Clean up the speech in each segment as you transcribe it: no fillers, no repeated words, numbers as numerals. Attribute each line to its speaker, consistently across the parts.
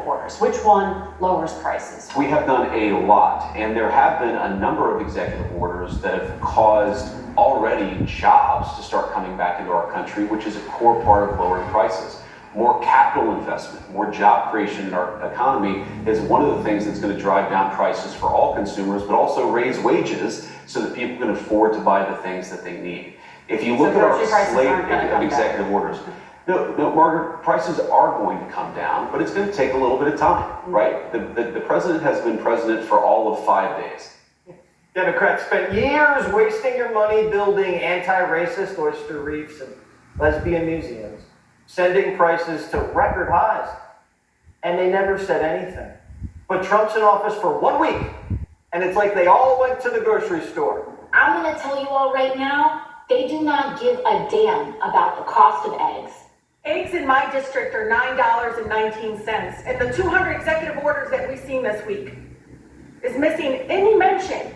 Speaker 1: orders? Which one lowers prices?
Speaker 2: We have done a lot, and there have been a number of executive orders that have caused already jobs to start coming back into our country, which is a core part of lowering prices. More capital investment, more job creation in our economy is one of the things that's going to drive down prices for all consumers, but also raise wages so that people can afford to buy the things that they need. If you look at our slate of executive orders, no, Margaret, prices are going to come down, but it's going to take a little bit of time, right? The president has been president for all of 5 days.
Speaker 3: Democrats spent years wasting your money building anti-racist oyster reefs and lesbian museums, sending prices to record highs, and they never said anything. But Trump's in office for 1 week, and it's like they all went to the grocery store.
Speaker 4: I'm going to tell you all right now, they do not give a damn about the cost of eggs.
Speaker 5: Eggs in my district are $9.19, and the 200 executive orders that we've seen this week is missing any mention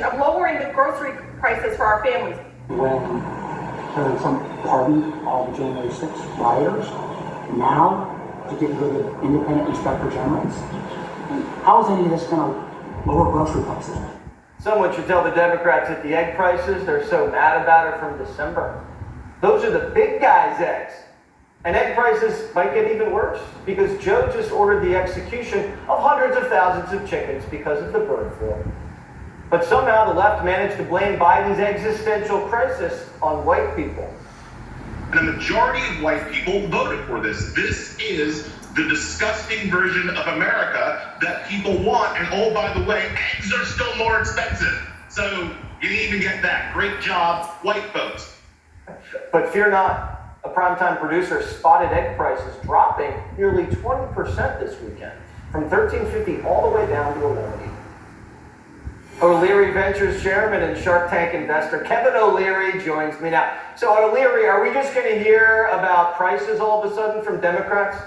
Speaker 5: of lowering the grocery prices for our families.
Speaker 6: When President Trump pardoned all the January 6th rioters, now to get rid of independent inspector generals, how is any of this going to lower grocery prices?
Speaker 3: Someone should tell the Democrats that the egg prices they're so mad about are from December. Those are the big guys' eggs. And egg prices might get even worse because Joe just ordered the execution of hundreds of thousands of chickens because of the bird flu. But somehow the left managed to blame Biden's existential crisis on white people.
Speaker 7: And a majority of white people voted for this. This is the disgusting version of America that people want. And oh, by the way, eggs are still more expensive. So you didn't even get that. Great job, white folks.
Speaker 3: But fear not, a primetime producer spotted egg prices dropping nearly 20% this weekend, from $13.50 all the way down to $11. O'Leary Ventures chairman and Shark Tank investor Kevin O'Leary joins me now. So O'Leary, are we just going to hear about prices all of a sudden from Democrats?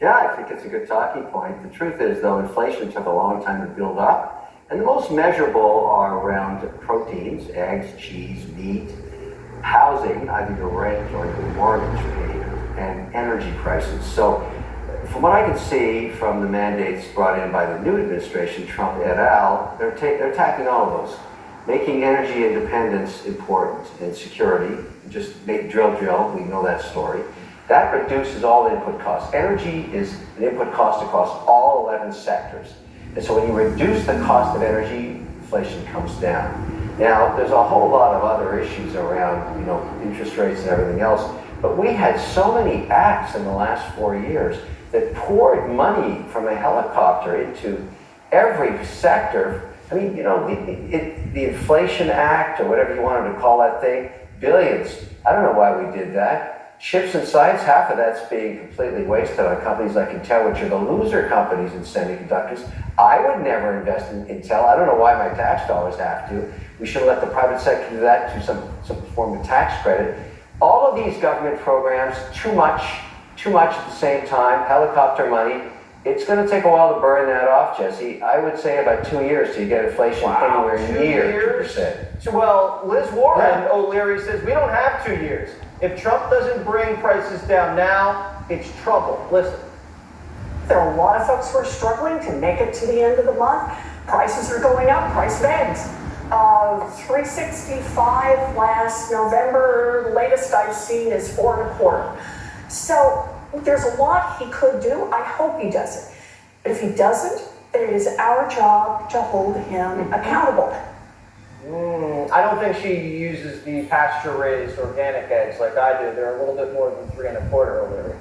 Speaker 8: Yeah, I think it's a good talking point. The truth is, though, inflation took a long time to build up, and the most measurable are around proteins, eggs, cheese, meat, housing, either your rent or your mortgage paid, and energy prices. So from what I can see from the mandates brought in by the new administration, Trump et al., they're tackling all of those, making energy independence important and security. Just make drill, we know that story. That reduces all input costs. Energy is an input cost across all 11 sectors. And so when you reduce the cost of energy, inflation comes down. Now, there's a whole lot of other issues around, interest rates and everything else, but we had so many acts in the last 4 years that poured money from a helicopter into every sector. I mean, the Inflation Act, or whatever you wanted to call that thing, billions. I don't know why we did that. Chips and science, half of that's being completely wasted on companies like Intel, which are the loser companies in semiconductors. I would never invest in Intel. I don't know why my tax dollars have to. We should let the private sector do that through some form of tax credit. All of these government programs, too much at the same time, helicopter money. It's going to take a while to burn that off, Jesse. I would say about 2 years till you get inflation anywhere near 2%.
Speaker 3: So, well, Liz Warren, O'Leary says we don't have 2 years. If Trump doesn't bring prices down now, it's trouble. Listen.
Speaker 9: There are a lot of folks who are struggling to make it to the end of the month. Prices are going up, price of eggs. $3.65 last November. Latest I've seen is $4.25. So there's a lot he could do. I hope he does it. But if he doesn't, then it is our job to hold him accountable.
Speaker 3: I don't think she uses the pasture-raised organic eggs like I do. They're a little bit more than $3.25, O'Leary.